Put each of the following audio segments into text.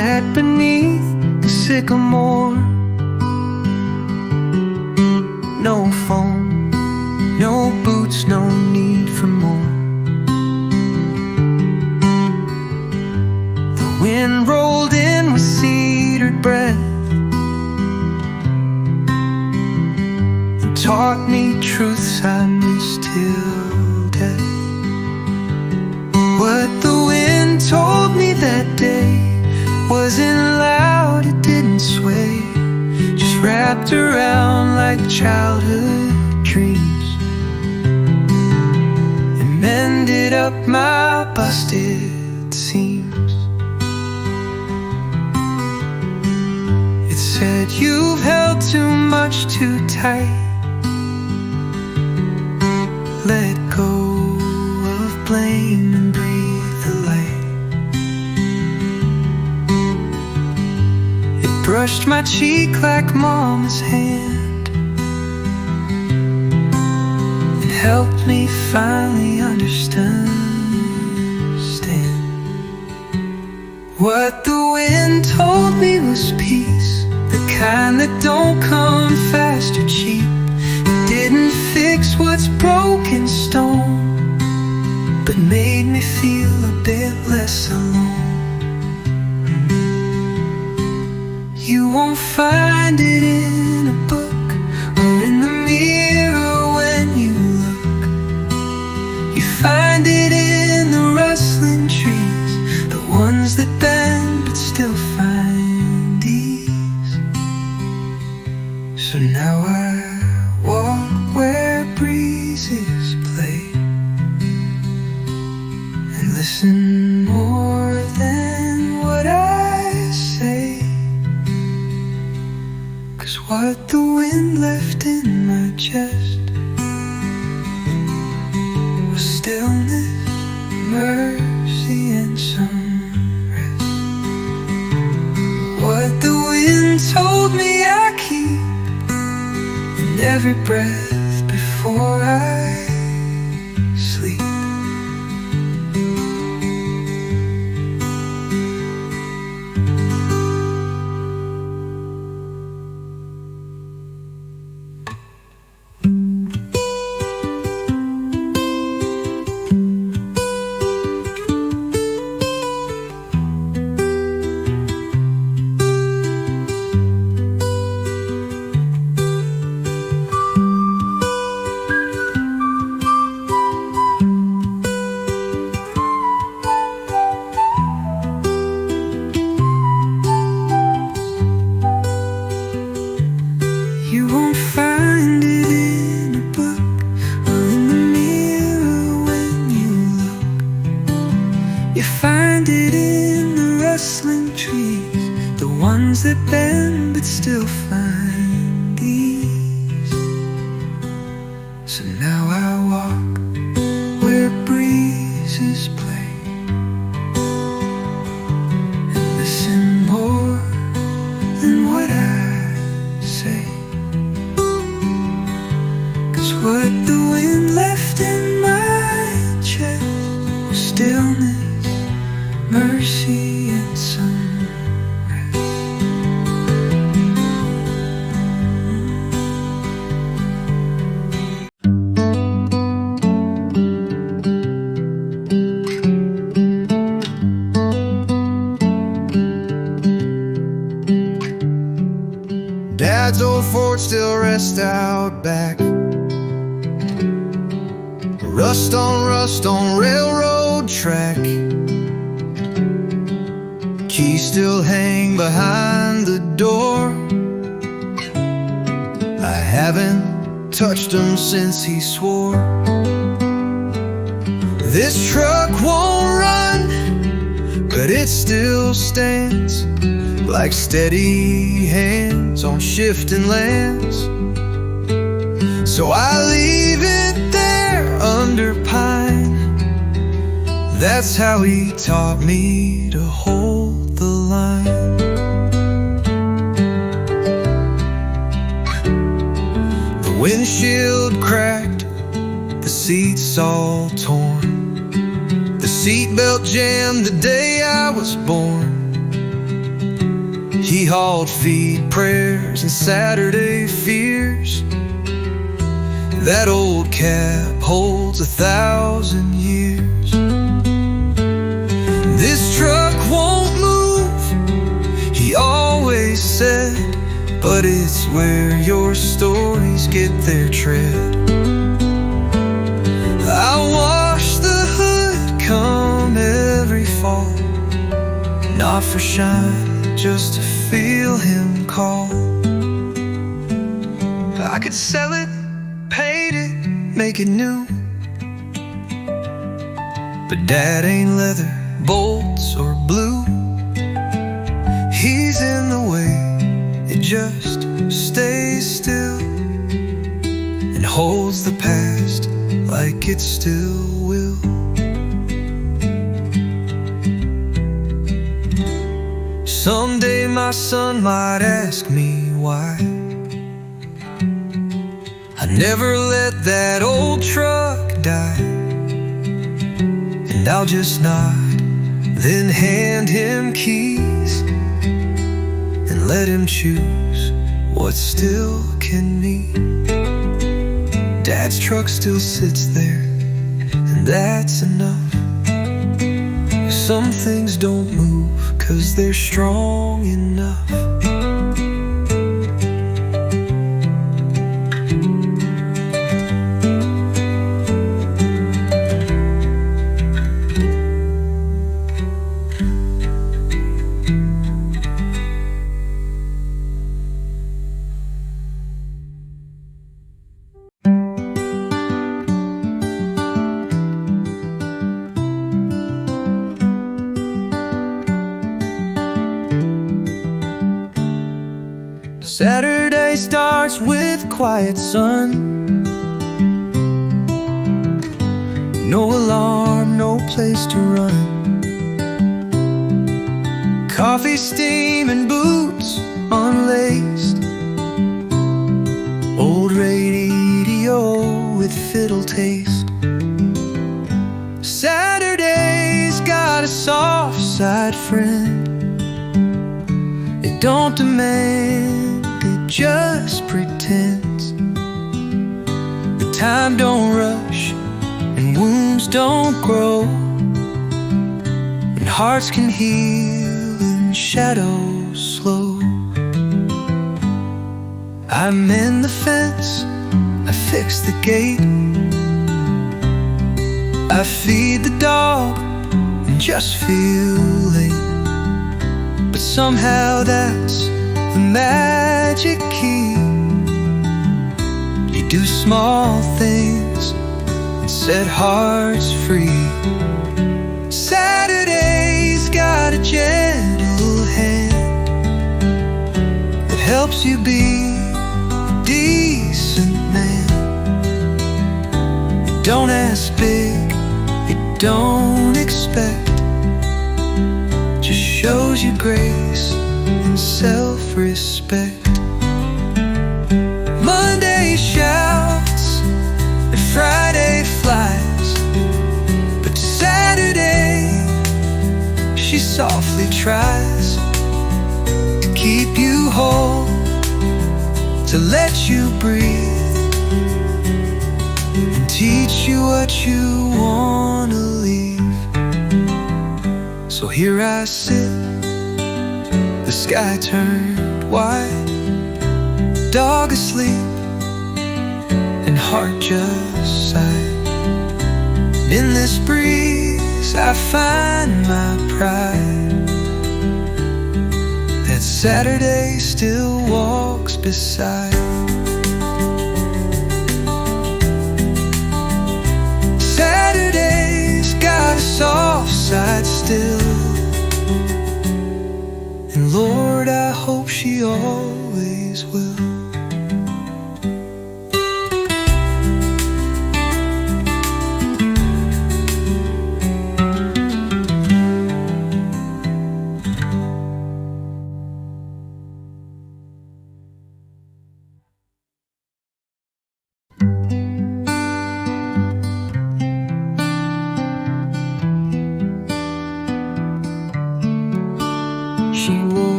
sat beneath the sycamore. No phone, no boots, no need for more. The wind rolled in with cedar breath and taught me truths I missed till death. What the wind told me that day wasn't loud, it didn't sway, just wrapped around like childhood dreams and mended up my busted seams. It said, you've held too much too tight, let go of blame and breathe the light. It brushed my cheek like mama's hand and helped me finally understand what the wind told me was peace, the kind that don't come fast or cheap. It didn't fix what's broken stone, but made me feel a bit less alone. You won't find it in a book or in the mirror when you look. You find it in the rustling trees, the ones that bend but still find ease. So now I walk where breezes play and listen more than what I say. 'Cause what the wind left in my chest was stillness, mercy, and some rest. What the wind told me I keep in every breath before I sleep. You won't find it in a book or in the mirror when you look. You find it in the rustling trees, the ones that bend but still find ease. So now I walk where breezes play and listen more than what I say. What the wind left in my chest was stillness, mercy, and some rest. Dad's old Ford still rests out back, rust on railroad track. Keys still hang behind the door. I haven't touched them since he swore. This truck won't run, but it still stands like steady hands on shifting lands. So I leave it there under pine. That's how he taught me to hold the line. The windshield cracked, the seats all torn, the seatbelt jammed the day I was born. He hauled feed, prayers, and Saturday fears. That old cab holds 1,000 years. This truck won't move, he always said, but it's where your stories get their tread. I wash the hood come every fall, not for shine, just to feel him call. I could sell it, paint it, make it new, but Dad ain't leather, bolts, or blue. He's in the way, it just stays still and holds the past like it still will. Someday my son might ask me why I never let that old truck die, and I'll just nod, then hand him keys and let him choose what still can be. Dad's truck still sits there, and that's enough. Some things don't move 'cause they're strong enough. Saturday starts with quiet sun, no alarm, no place to run. Coffee steam and boots unlaced, old radio with fiddle taste. Saturday's got a soft side friend. It don't demand, it just pretends. The time don't rush and wounds don't grow, and hearts can heal in shadows slow. I mend the fence, I fix the gate, I feed the dog and just feel late. But somehow that's the magic key. You do small things and set hearts free. Saturday's got a gentle hand that helps you be a decent man. It don't ask big, it don't expect, just shows you grace and self-respect. Monday shouts and Friday flies, but Saturday she softly tries to keep you whole, to let you breathe and teach you what you wanna leave. So here I sit, the sky turned white, dog asleep and heart just sighed. In this breeze I find my pride, that Saturday still walks beside. Saturday's got a soft side still, and Lord, I hope she always will.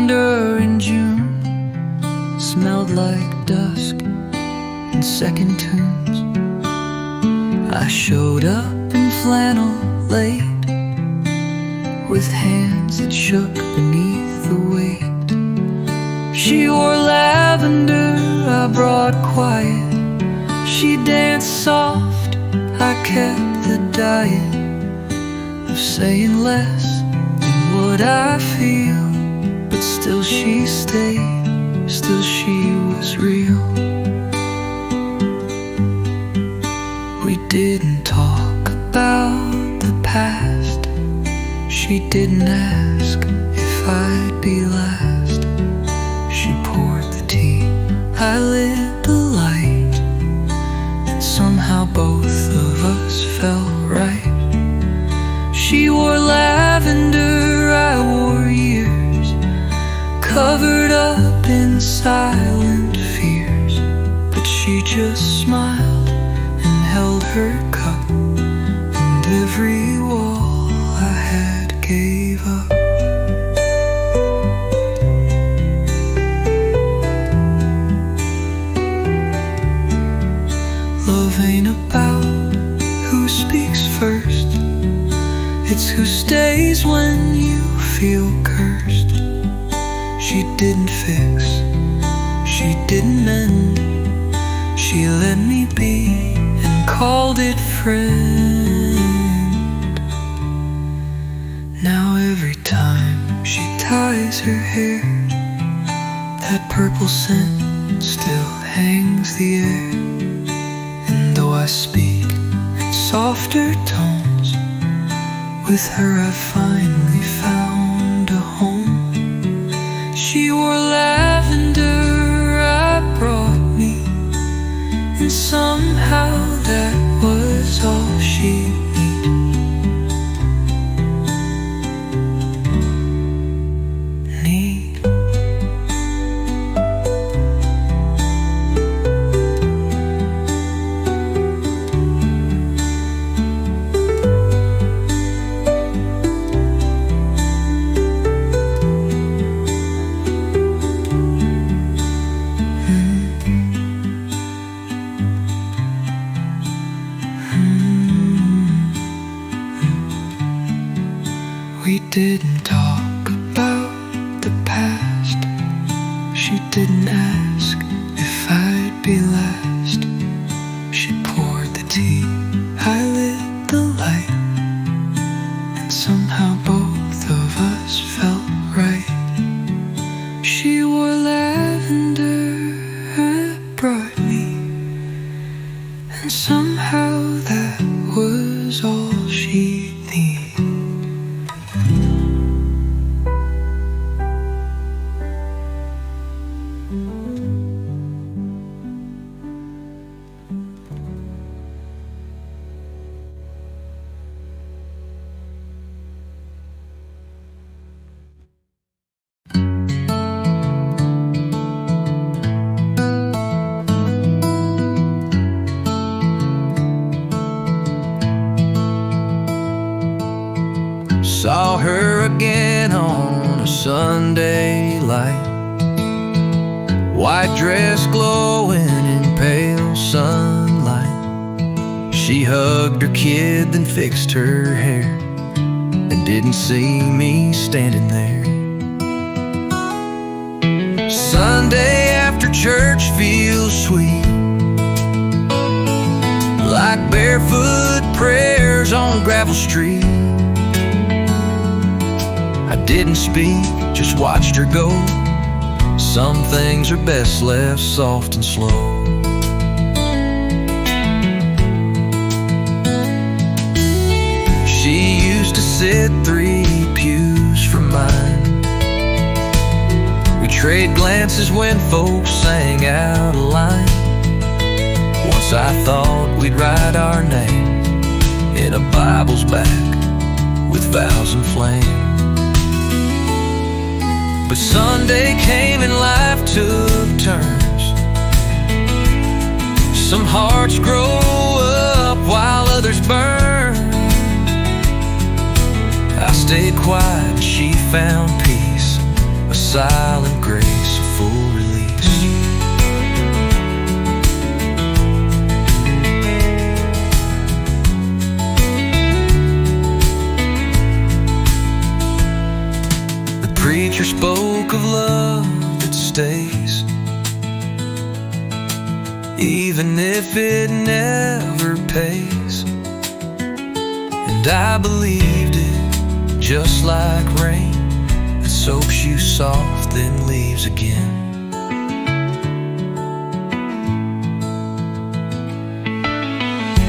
lavender in June smelled like dusk and second tunes. I showed up in flannel late, with hands that shook beneath the weight. She wore lavender, I brought quiet. She danced soft, I kept the diet of saying less than what I feel. But still she stayed, still she was real. We didn't talk about the past. She didn't ask if I'd be last. She poured the tea, I lit the light, and somehow both of us felt right. She wore lavender, I wore years, covered up in silent fears. But she just smiled and held her cup, and every wall I had gave up. Love ain't about who speaks first, it's who stays when you feel cursed. She didn't fix, she didn't mend, she let me be and called it friend. Now every time she ties her hair, that purple scent still hangs the air. And though I speak in softer tones, with her I finally found a home. She wore lavender, I brought me, and somehow that was all she We didn't talk about the past. She didn't ask if I'd be last. She poured the tea, I lit the light, and somehow both of us felt right. She wore lavender, it brought me, and somehow that was all she needed. Saw her again on a Sunday light, white dress glowing in pale sunlight. She hugged her kid, then fixed her hair, and didn't see me standing there. Sunday after church feels sweet, like barefoot prayers on gravel street. I didn't speak, just watched her go. Some things are best left soft and slow. She used to sit 3 pews from mine. We trade glances when folks sang out a line. Once I thought we'd write our name in a Bible's back with vows and flame. But Sunday came and life took turns. Some hearts grow up while others burn. I stayed quiet, she found peace, a silent grace of full release. The preacher spoke of love that stays, even if it never pays. And I believed it, just like rain that soaks you soft then leaves again.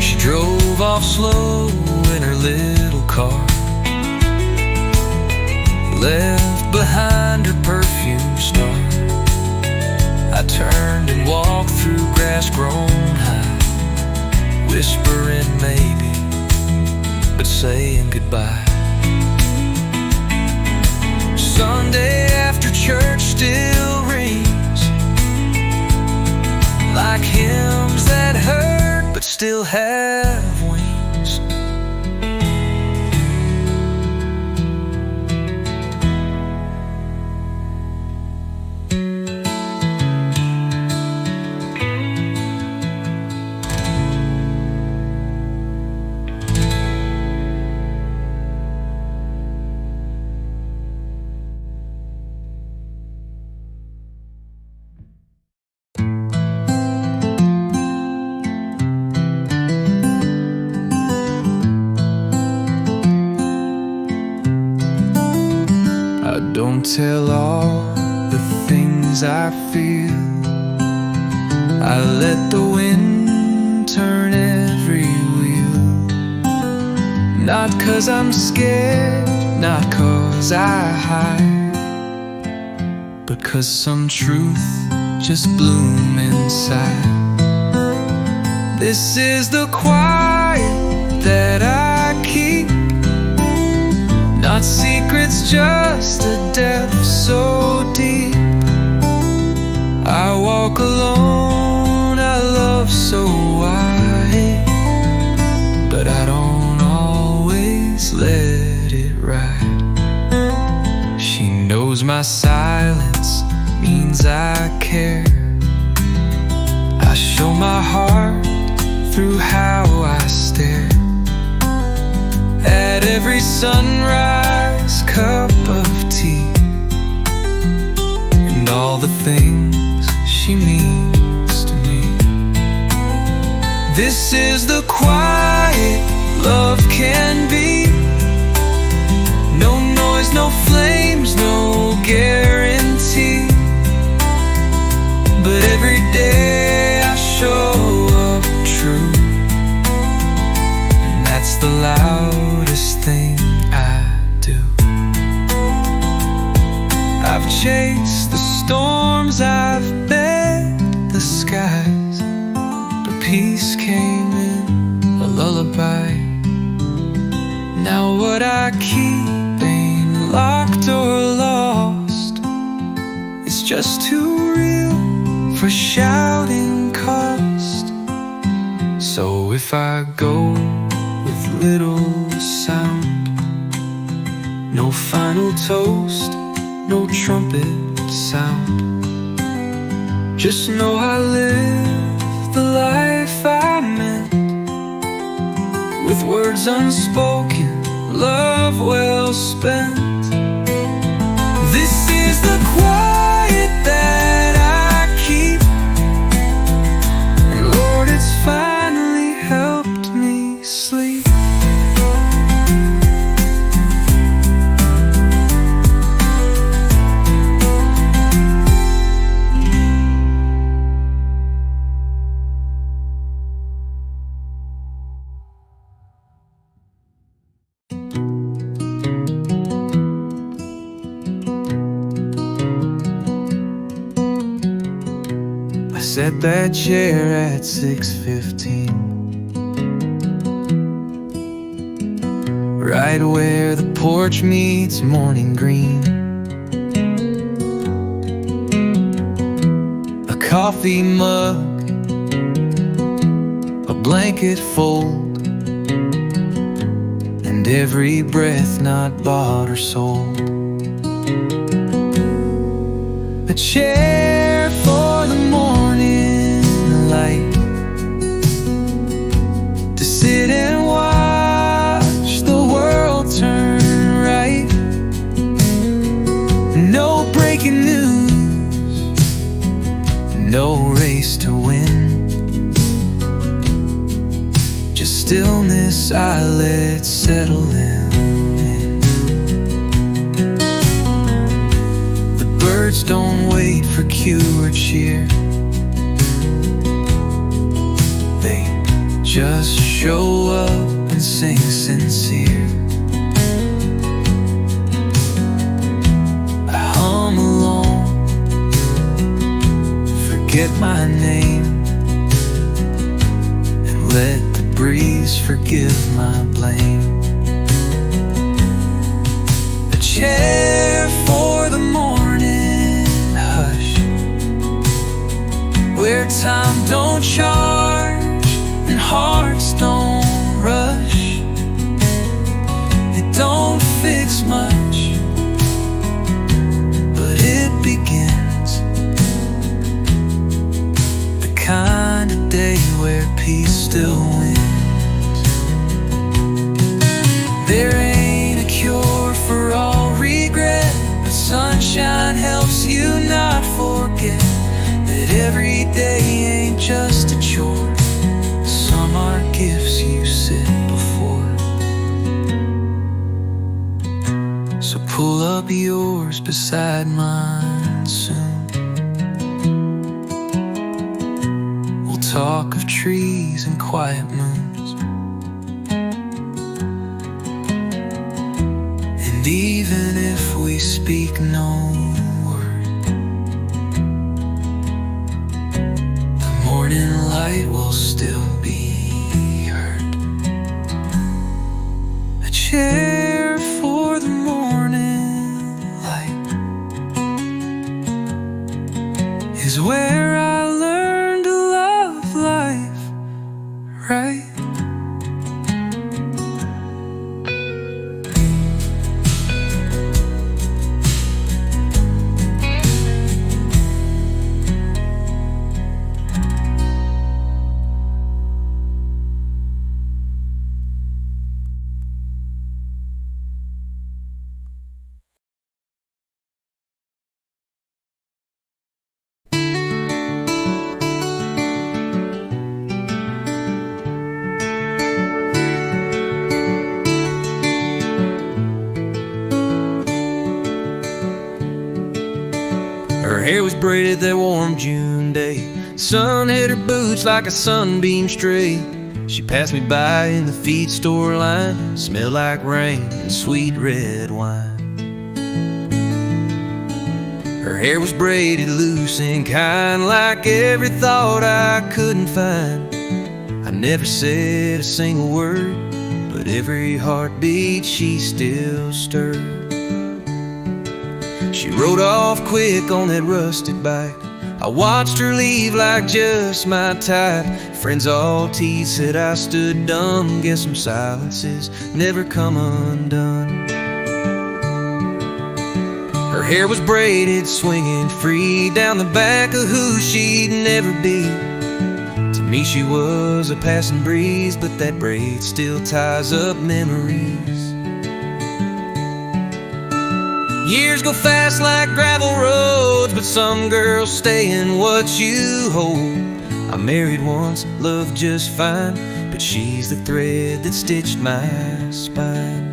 She drove off slow in her little car, left behind her perfume star. I turned and walked through grass grown high, whispering maybe, but saying goodbye. Sunday after church still rings like hymns that hurt but still have wings. Don't tell all the things I feel. I let the wind turn every wheel. Not 'cause I'm scared, not 'cause I hide, but 'cause some truth just bloom inside. This is the quiet that I keep, not secrets, just a depth so deep. I walk alone, I love so wide, but I don't always let it ride. She knows my silence means I care. I show my heart through how I stare at every sunrise cup of tea, and all the things she means to me. This is the quiet love can be. No noise, no flames, no guarantee, but every day I show up true, and that's the loudest thing I do. I've chased the storms, I've bet the skies, but peace came in a lullaby. Now what I keep ain't locked or lost, it's just too real for shouting cost. So if I go with little sound, no final toast, no trumpet sound, just know I live the life I meant, with words unspoken, love well spent. This is the quiet that I keep, and Lord, it's finally helped me sleep. Set that chair at 6:15, right where the porch meets morning green. A coffee mug, a blanket fold, and every breath not bought or sold. a chair for the morning light, to sit and watch the world turn right. No breaking news, no race to win, just stillness I let settle in. The birds don't wait for cue or cheer, they just show up and sing sincere. I hum along, forget my name, and let the breeze forgive my blame. A chair for the morning hush, where time don't charge and hearts don't rush. It don't fix much, but it begins. The kind of day where peace still wins. There ain't a cure for all regret, but sunshine helps you not forget that every day ain't just a chore. Some are gifts you sit before. So pull up yours beside mine soon. We'll talk of trees and quiet moons, and even if we speak no word, the morning light will still be heard. A chair for the morning light is where I learned to love life right. Her hair was braided that warm June day. Sun hit her boots like a sunbeam stray. She passed me by in the feed store line, smelled like rain and sweet red wine. Her hair was braided loose and kind, like every thought I couldn't find. I never said a single word, but every heartbeat she still stirred. She rode off quick on that rusted bike. I watched her leave like just my type. Friends all teased, said I stood dumb. Guess some silences never come undone. Her hair was braided, swinging free down the back of who she'd never be. To me she was a passing breeze, but that braid still ties up memories. Years go fast like gravel roads, but some girls stay in what you hold. I married once, loved just fine, but she's the thread that stitched my spine.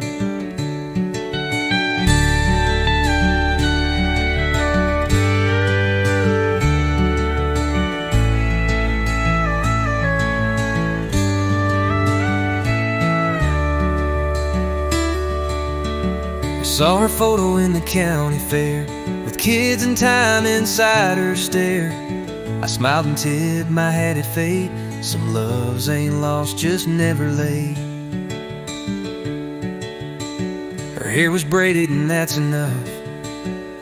Saw her photo in the county fair, with kids and time inside her stare. I smiled and tipped my hat at fate. Some loves ain't lost, just never late. Her hair was braided and that's enough.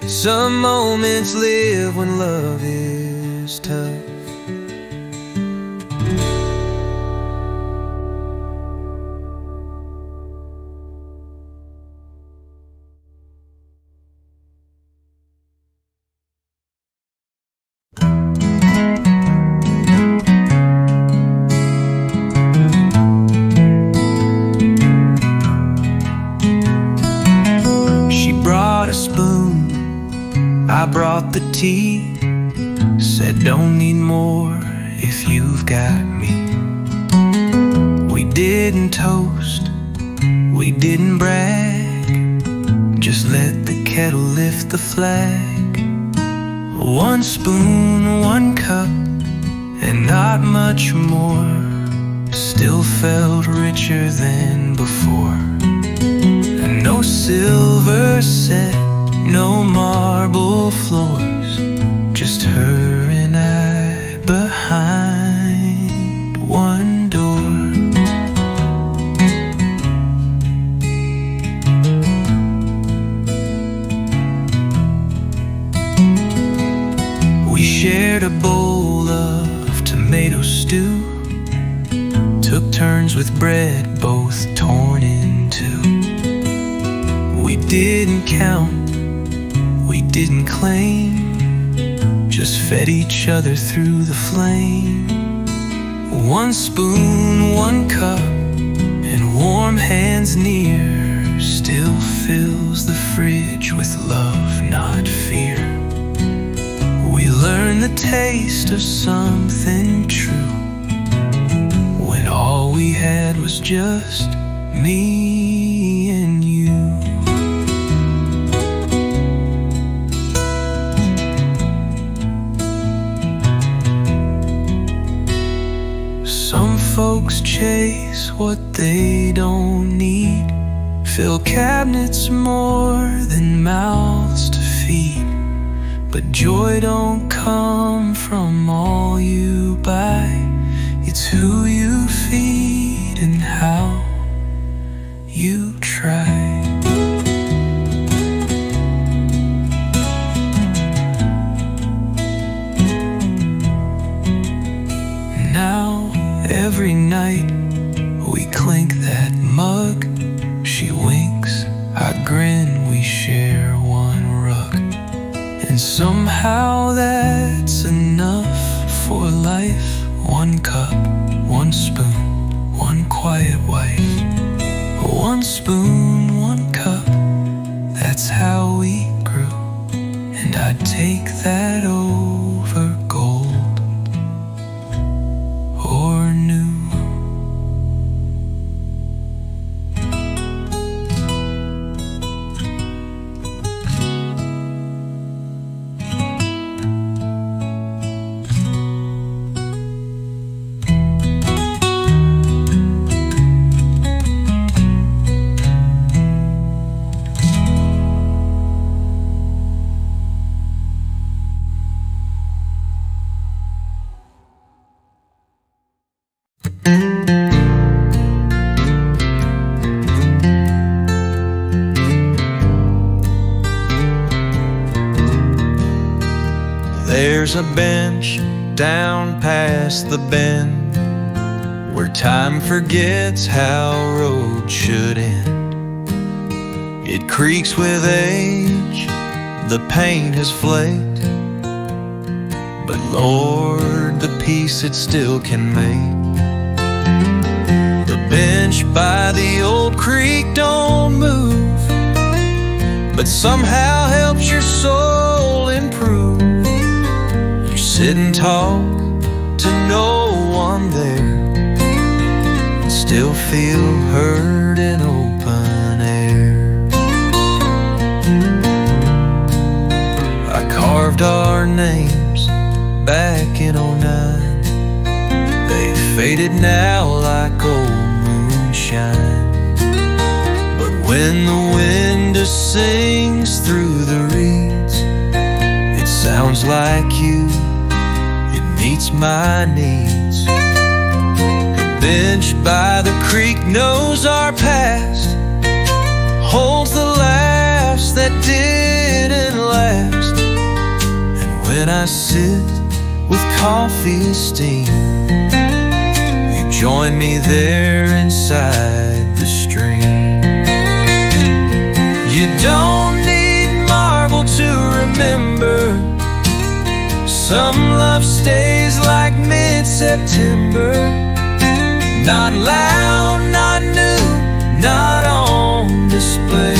Some moments live when love is tough. got me. We didn't toast, we didn't brag, just let the kettle lift the flag. One spoon, one cup, and not much more, still felt richer than before. And no silver set, no marble floors, just her and I behind one door. We shared a bowl of tomato stew, took turns with bread both torn in two. We didn't count, we didn't claim, just fed each other through the flame. One spoon, one cup, and warm hands near, still fills the fridge with love, not fear. We learned the taste of something true, when all we had was just me and you. Some folks chase what they don't need, fill cabinets more than mouths to feed. But joy don't come from all you buy, it's who you feed and how you try. Now every night we clink that mug, she winks, I grin, we share one rug. And somehow that's enough for life. One cup, one spoon, one quiet wife. One spoon, one cup, that's how we grew. And I'd take that over gold or new. There's a bench down past the bend where time forgets how roads should end. It creaks with age, the paint has flaked, but Lord, the peace it still can make. The bench by the old creek don't move, but somehow helps your soul improve. You sit and talk to no one there, and still feel heard in open air. I carved our names back in '09. They've faded now like old moonshine. But when the wind sings through the reeds, it sounds like you, it meets my needs. The bench by the creek knows our past, holds the laughs that didn't last. And when I sit with coffee steam, you join me there inside the stream. You don't need marble to remember, some love stays like mid-September. Not loud, not new, not on display,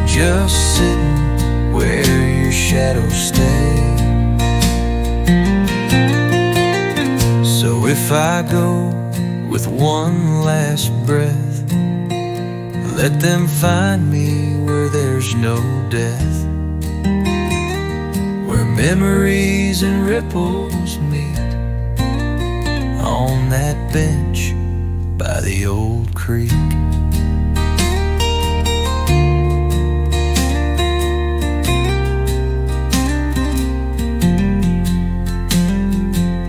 just sitting where your shadows stay. So if if I go with one last breath, let them find me where there's no death, where memories and ripples meet, on that bench by the old creek.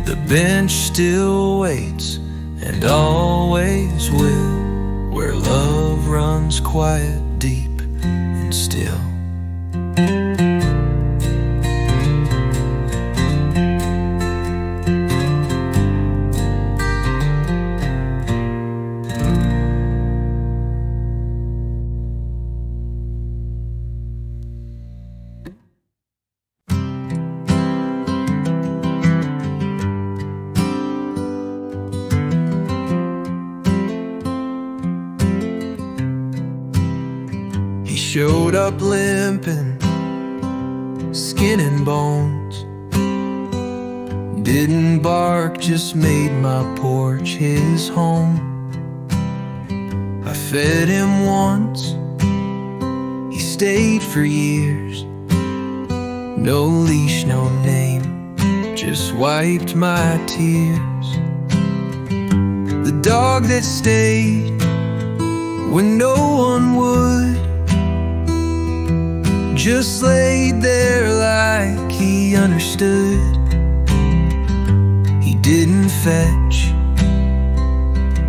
The bench still waits and always will, where love runs quiet, deep and still. Showed up limping, skin and bones. Didn't bark, just made my porch his home. I fed him once, he stayed for years. No leash, no name, just wiped my tears. The dog that stayed when no one would, just laid there like he understood. He didn't fetch,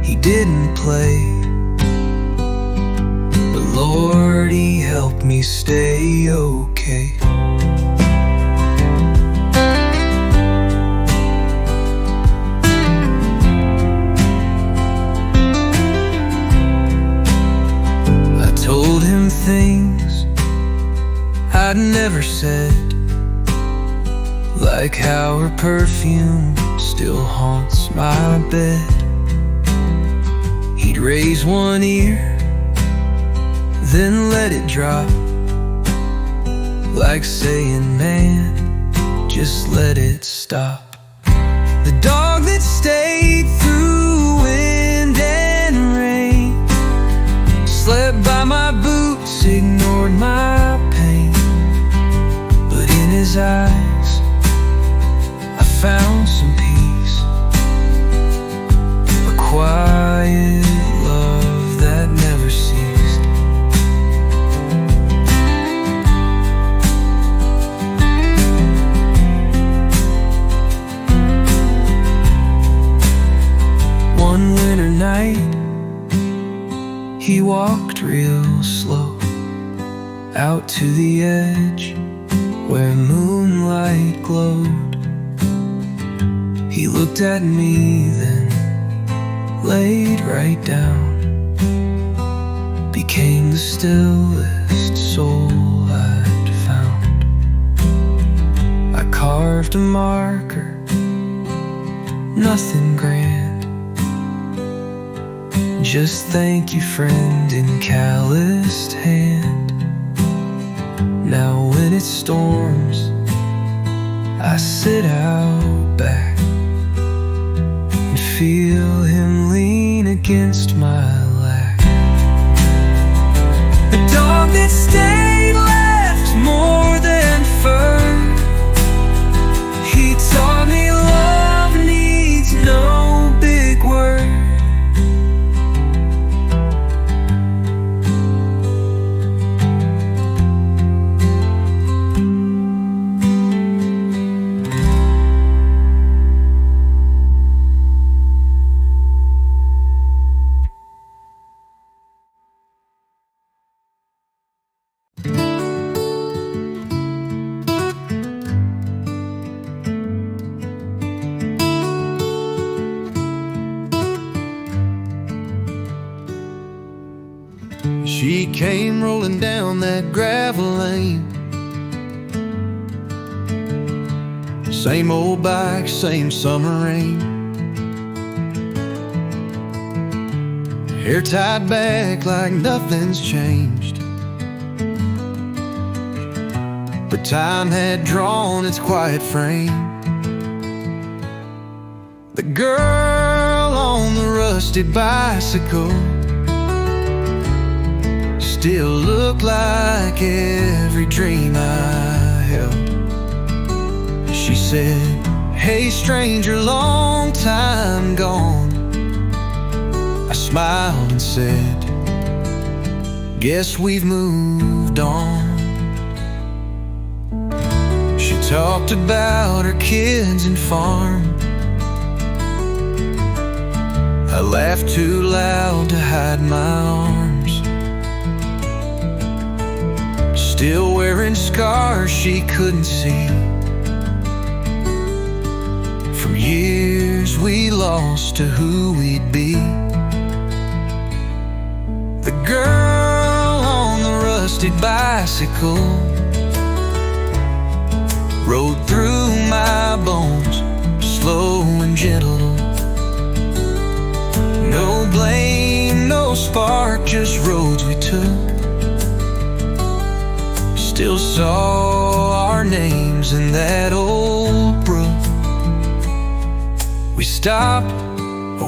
he didn't play, but Lord, he helped me stay okay. I told him things I'd never said, like how her perfume still haunts my bed. He'd raise one ear, then let it drop, like saying, man, just let it stop. The dog that stayed through wind and rain, slept by my boots, ignored my pain. In his eyes, I found some peace, a quiet love that never ceased. One winter night, he walked real slow out to the edge where moonlight glowed. He looked at me, then laid right down, became the stillest soul I'd found. I carved a marker, nothing grand, just thank you friend in calloused hand. Now when it storms, I sit out back and feel him lean against my lap. The dog that stayed left more than fur. He taught me love needs no big word. She came rolling down that gravel lane. Same old bike, same summer rain. Hair tied back like nothing's changed, but time had drawn its quiet frame. The girl rusted bicycle still look like every dream I held. She said, "Hey stranger, long time gone." I smiled and said, "Guess we've moved on." She talked about her kids and farm. I laughed too loud to hide my arms. Still wearing scars she couldn't see from years we lost to who we'd be. The girl on the rusted bicycle rode through my bones, slow and gentle. No blame, no spark, just roads we took. Still saw our names in that old brook. We stopped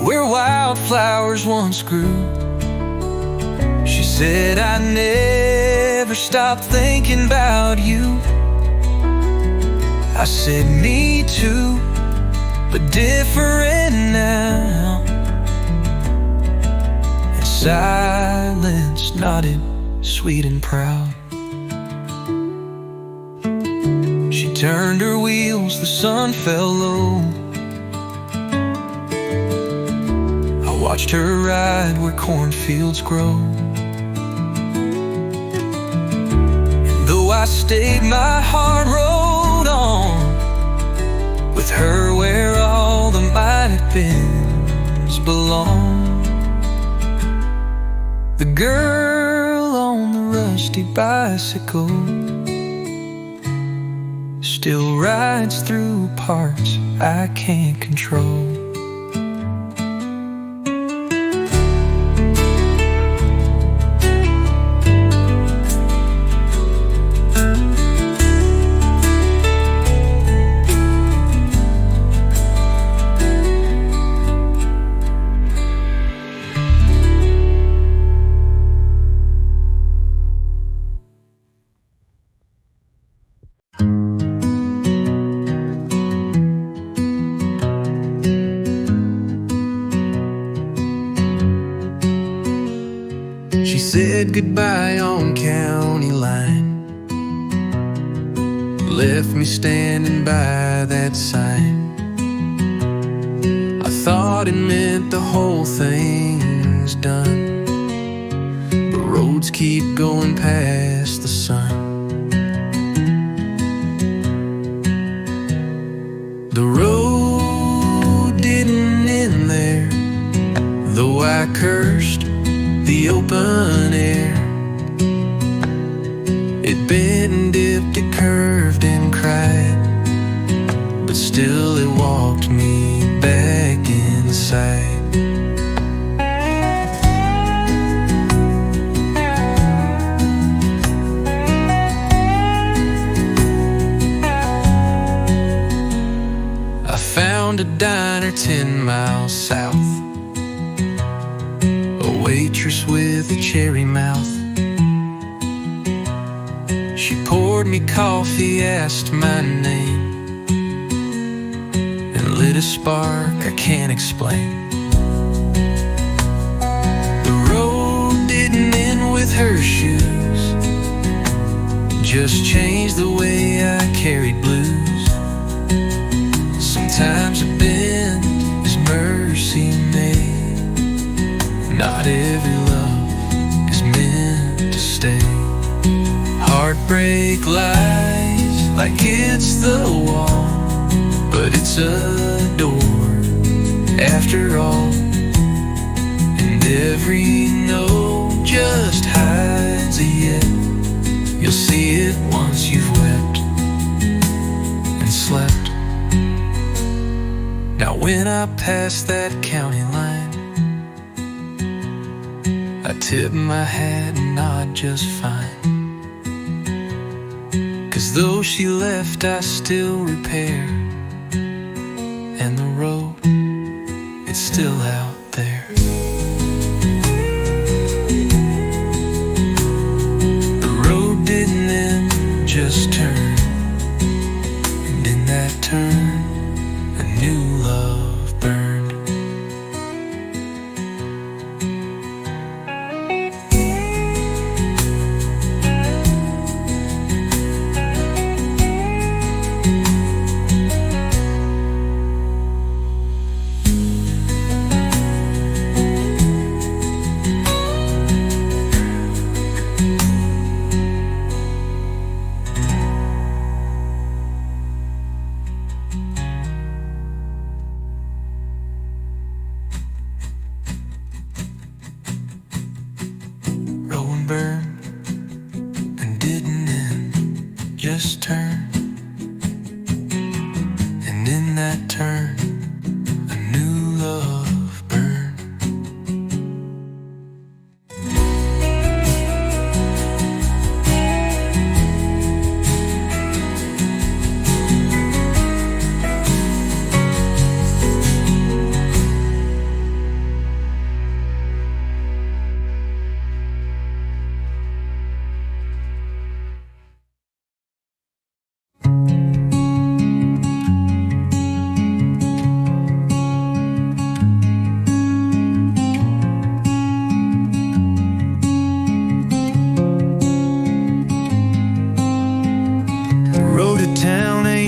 where wildflowers once grew. She said, "I never stopped thinking about you." I said, "Me too, but different now." And silence nodded, sweet and proud. She turned her wheels, the sun fell low. I watched her ride where cornfields grow. And though I stayed, my heart rode on, with her where all the might have beens belong. The girl on the rusty bicycle still rides through parts I can't control. She said goodbye on county line, left me standing by that sign. I thought it meant the whole thing's done, but roads keep going past the sun. The road didn't end there, though I cursed the open air. It bent and dipped, it curved and cried, but still it walked me back inside. I found a diner 10 miles south, waitress with a cherry mouth. She poured me coffee, asked my name, and lit a spark I can't explain. The road didn't end with her shoes, just changed the way I carried blues. Sometimes a bend is mercy made. Not every love is meant to stay. Heartbreak lies like it's the wall, but it's a door after all. And every no just hides a yet. You'll see it once you've wept and slept. Now when I pass that county line, I tip my hat and nod just fine. 'Cause though she left, I still repair, and the road, it's still out there. just turned, and in that turn, a new love burned.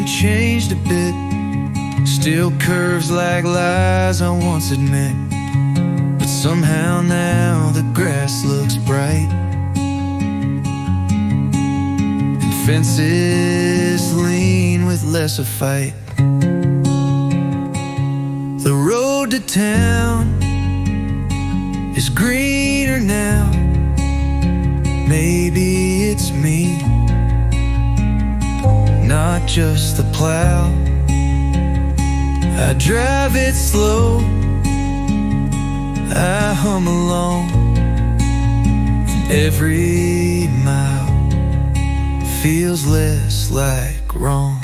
Changed a bit, still curves like lies I once admit, but somehow now the grass looks bright, and fences lean with less of fight. The road to town is greener now, maybe it's me, not just the plow. I drive it slow, I hum along, and every mile feels less like wrong.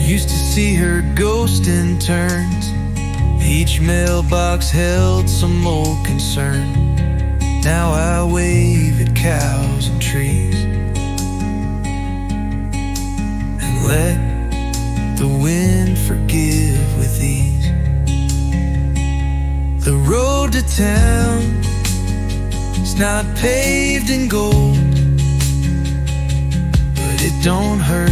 Used to see her ghost in turns, each mailbox held some old concern. Now I wave at cows and trees, and let the wind forgive with ease. The road to town is not paved in gold, but it don't hurt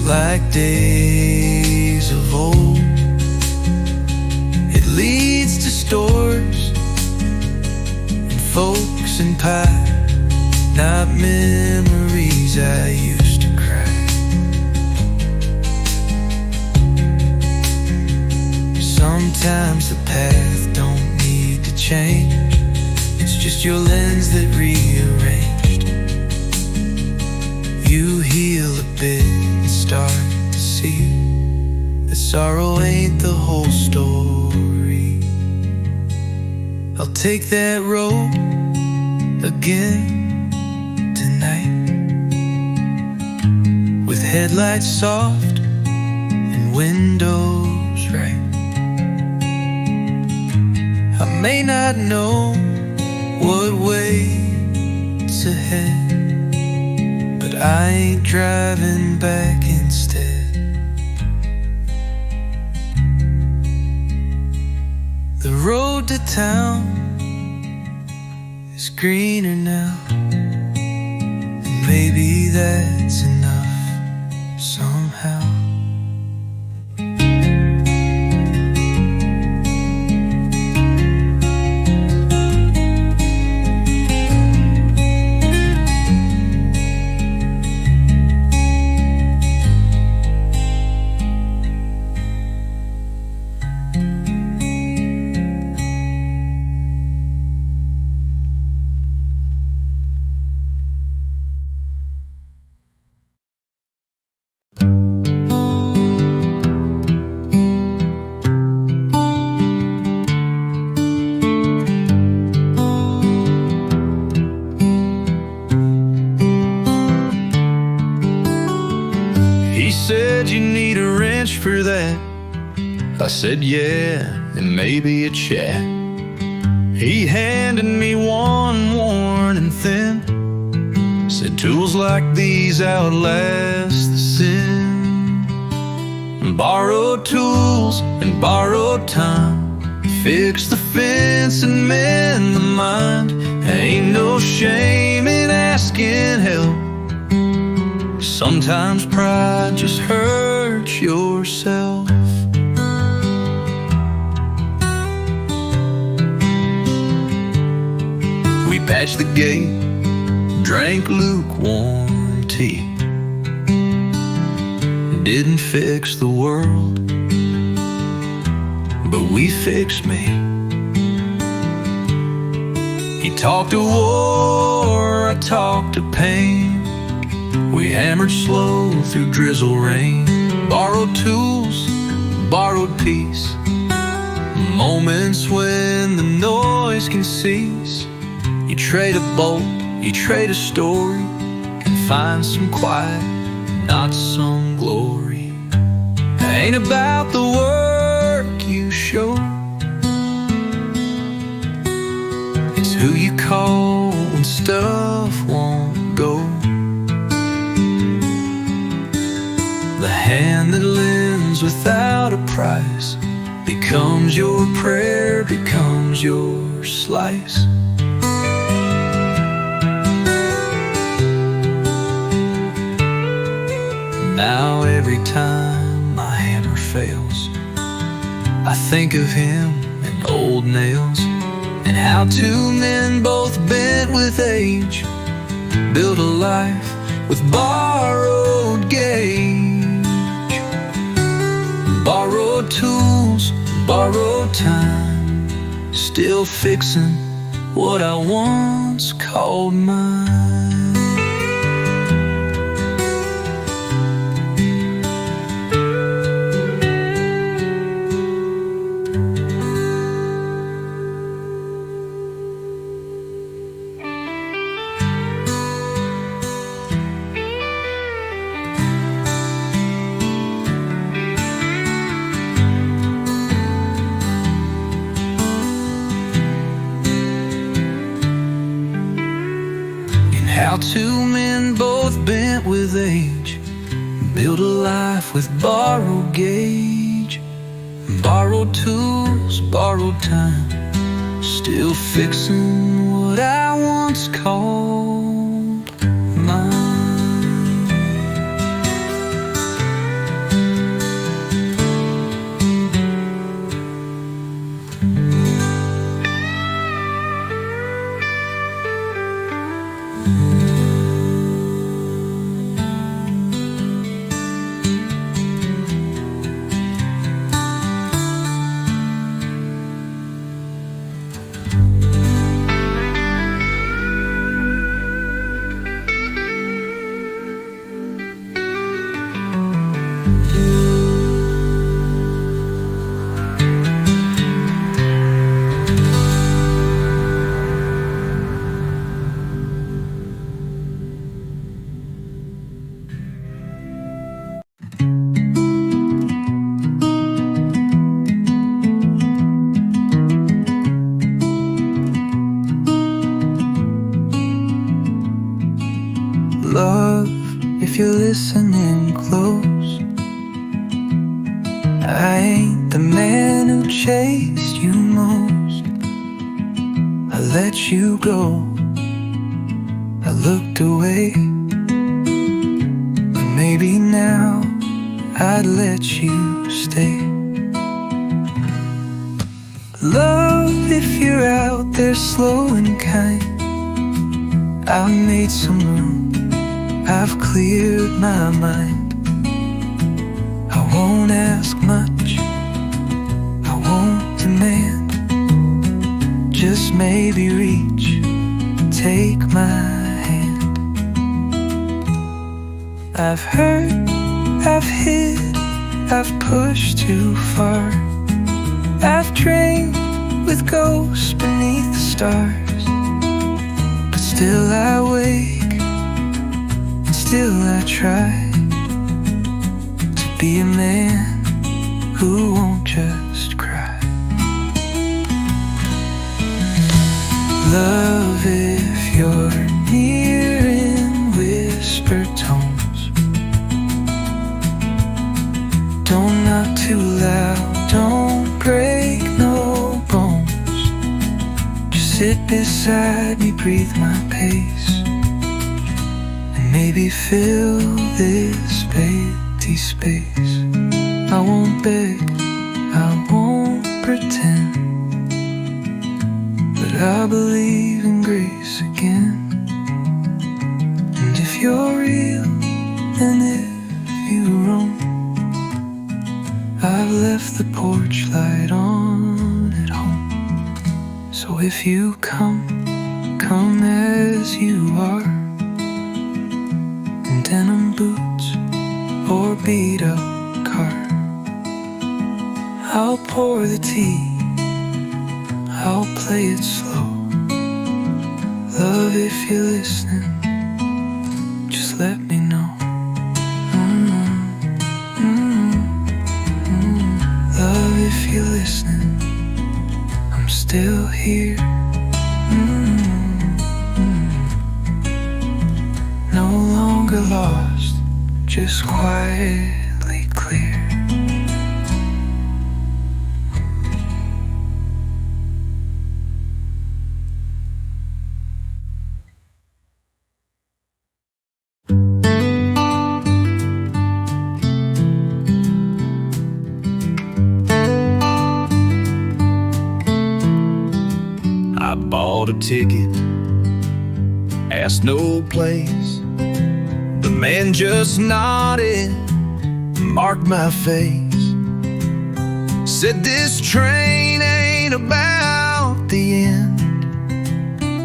like days of old. It leads to stores, folks and pie, not memories I used to cry. Sometimes the path don't need to change, it's just your lens that rearranged. You heal a bit and start to see that sorrow ain't the whole story. I'll take that road again tonight, with headlights soft and windows right. I may not know what way's ahead, but I ain't driving back instead. The road to town is greener now, and maybe that's enough somehow. For that, I said yeah, and maybe a chat. He handed me one worn and thin, said tools like these outlast the sin. Borrowed tools and borrowed time, fix the fence and mend the mind. Ain't no shame in asking help, sometimes pride just hurts yourself. We patched the gate, drank lukewarm tea. Didn't fix the world, but we fixed me. You talked to war, I talked to pain. We hammered slow through drizzle rain. Borrowed tools, borrowed peace. Moments when the noise can cease. You trade a bolt, you trade a story, and find some quiet, not some glory. Ain't about the work you show, it's who you call when stuff won't go. The hand that lends without a price becomes your prayer, becomes your slice. Now every time my hammer fails, I think of him and old nails, and how two men both bent with age built a life with borrowed gauge. Borrowed tools, borrowed time, still fixing what I once called mine. How two men both bent with age built a life with borrowed gauge. Borrowed tools, borrowed time, still fixing what I once called mine. Love, if you're listening close, I ain't the man who chased you most. I let you go, I looked away, but maybe now I'd let you stay. Love, if you're out there slow and kind, I've made some room, I've cleared my mind. I won't ask much, I won't demand, just maybe reach, take my hand. I've hurt, I've hid, I've pushed too far, I've dreamed with ghosts beneath the stars, but still I wake, still I try to be a man who won't just cry. Love, if you're near in whisper tones, don't knock too loud, don't break no bones. Just sit beside me, breathe my pace, maybe fill this empty space. I won't beg, I won't pretend, but I believe in grace again. And if you're real, and if you roam, I've left the porch light on at home. So if you come, come as you are, in denim boots or beat up car. I'll pour the tea, I'll play it slow. Love, if you're listening, just let me know. Love, if you're listening, I'm still here. No longer lost, just quietly clear. I bought a ticket, asked no place. The man just nodded, marked my face. Said this train ain't about the end,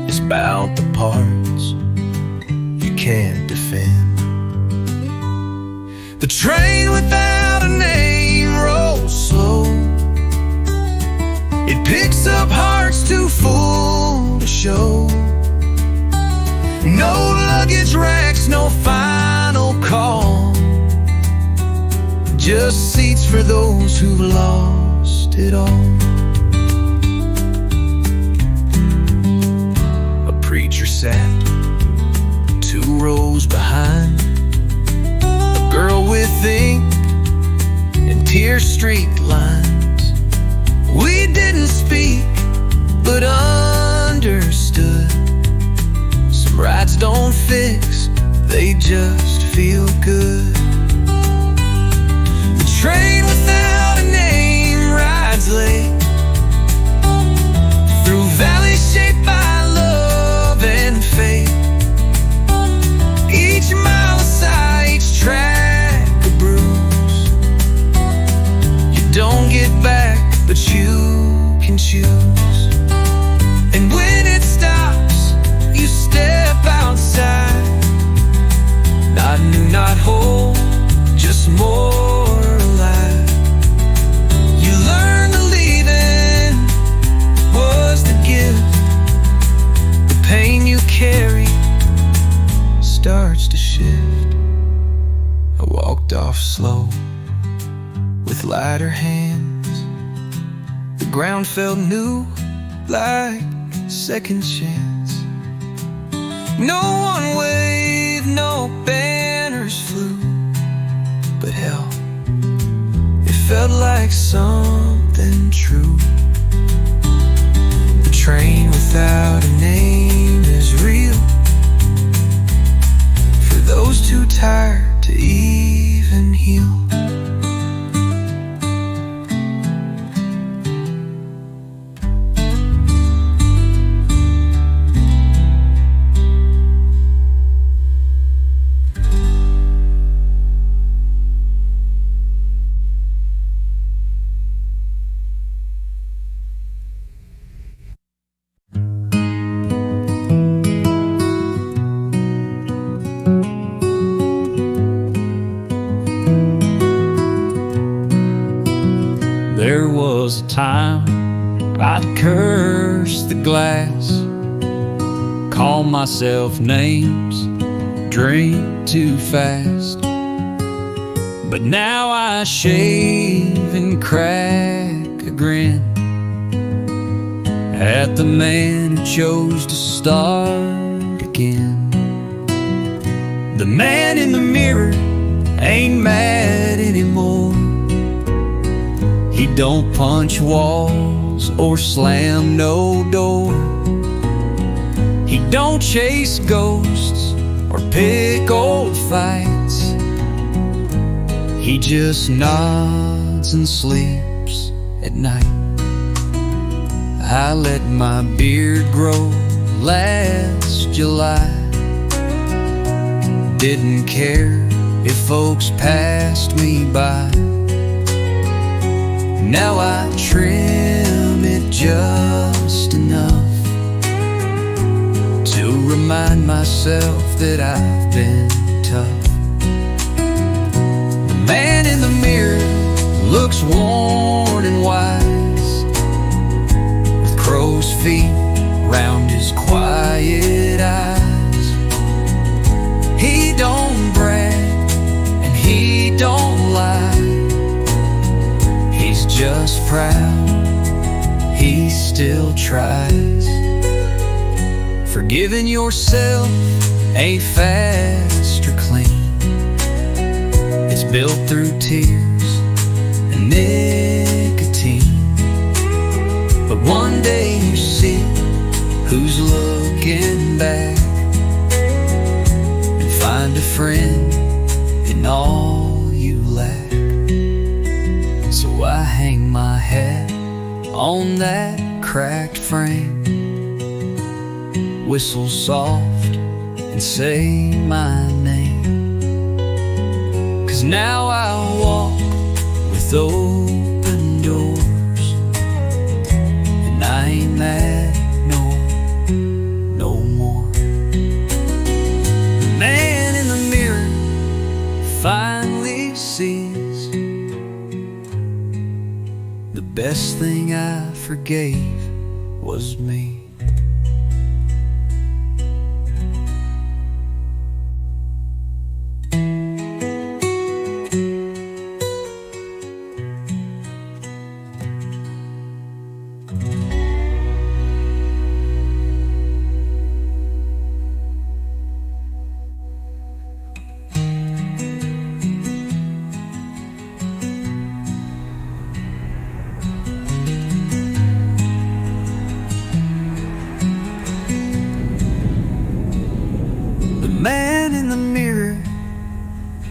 it's about the parts you can't defend. The train without a name rolls slow. It picks up hearts too full to show. No luggage racks, no final call, just seats for those who've lost it all. A preacher sat 2 rows behind, a girl with ink and tear streaked lines. We didn't speak, but understood. Some rides don't fix, they just feel good. The train without a name rides late through valleys shaped by love and fate. Each mile a sigh, each track a bruise. You don't get back, but you can choose. And when it stops, you step outside. Not new, not whole, just more alive. You learn that leaving was the gift. The pain you carry starts to shift. I walked off slow with lighter hands. The ground felt new, like second chance. No one waved, no banners flew, but hell, it felt like something true. The train without a name is real, for those too tired to even heal. There was a time I'd curse the glass, call myself names, drink too fast. But now I shave and crack a grin at the man who chose to start again. The man in the mirror ain't mad anymore. He don't punch walls or slam no door. He don't chase ghosts or pick old fights. He just nods and sleeps at night. I let my beard grow last July. Didn't care if folks passed me by. Now I trim it just enough remind myself that I've been tough. The man in the mirror looks worn and wise, with crow's feet round his quiet eyes. He don't brag and he don't lie, he's just proud, he still tries. Forgiving yourself ain't fast or clean, it's built through tears and nicotine. But one day you see who's looking back, and find a friend in all you lack. So I hang my hat on that cracked frame, whistle soft and say my name. 'Cause now I walk with open doors, and I ain't mad no more. The man in the mirror finally sees the best thing I forgave was me. The man in the mirror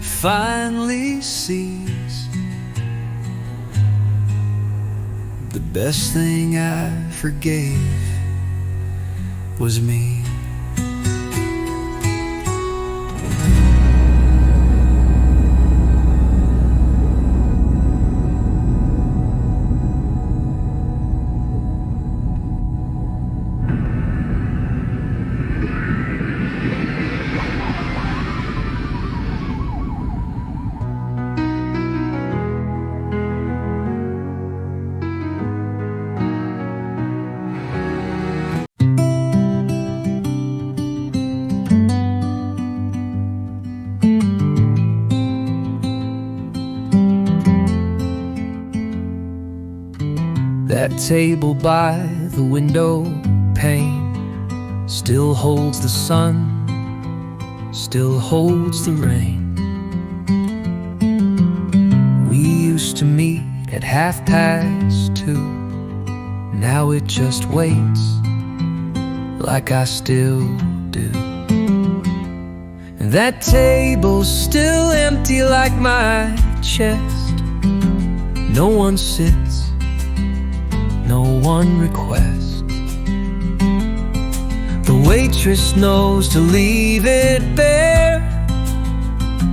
finally sees the best thing I forgave was me. That table by the window pane still holds the sun, still holds the rain. We used to meet at 2:30. Now it just waits like I still do. And that table's still empty like my chest. No one sits, no one requests. The waitress knows to leave it bare.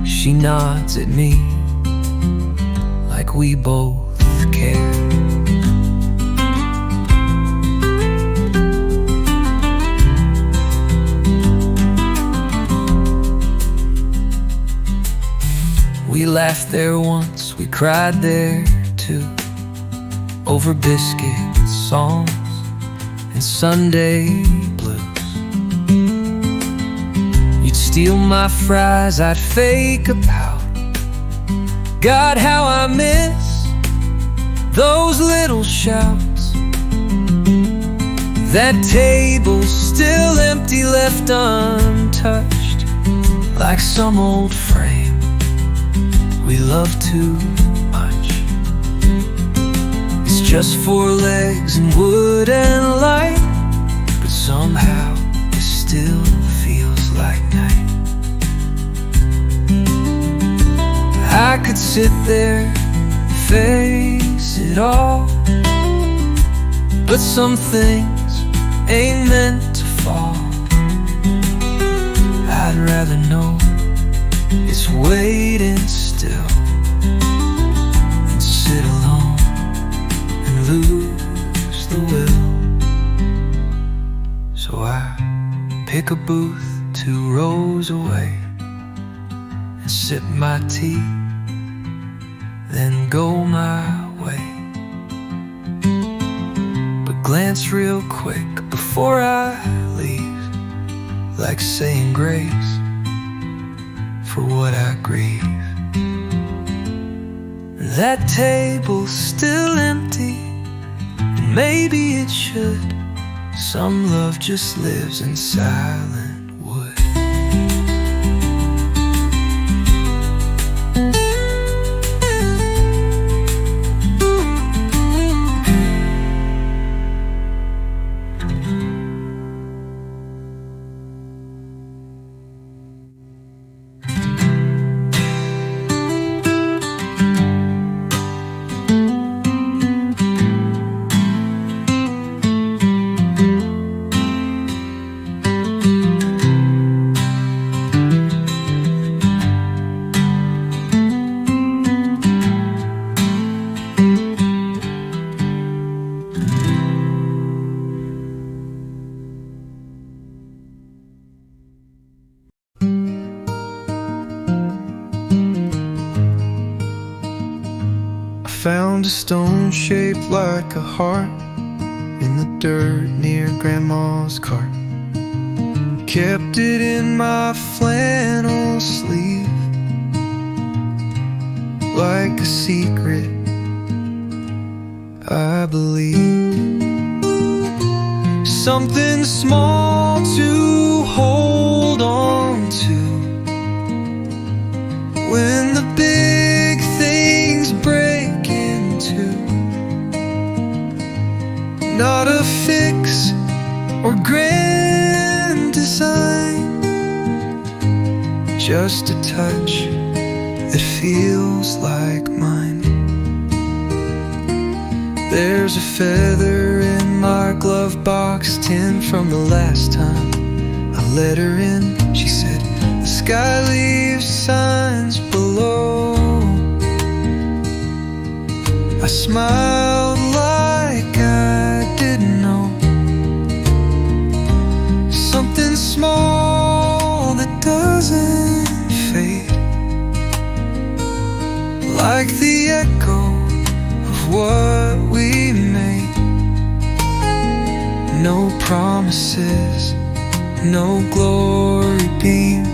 She nods at me like we both care. We laughed there once, we cried there too, over biscuits, songs, and Sunday blues. You'd steal my fries, I'd fake a pout. God, how I miss those little shouts. That table's still empty, left untouched, like some old frame we love too much. It's just 4 legs and wood and light, but somehow it still feels like night. I could sit there, face it all, but some things ain't meant to fall. I'd rather know it's waiting still than sit alone and lose the will. So I pick a booth clothes away and sip my tea, then go my way. But glance real quick before I leave, like saying grace for what I grieve. That table's still empty, and maybe it should. Some love just lives in silent wood. Found a stone shaped like a heart in the dirt near Grandma's cart. Kept it in my flannel sleeve, like a secret, I believe. Something small to hold on to when the big things break into. Not a fix or grand design, just a touch that feels like mine. There's a feather in my glove box, 10 from the last time I let her in. She said, the sky leaves signs below. I smiled like I didn't know. Something small that doesn't fade, like the echo of what we made. No promises, no glory beam,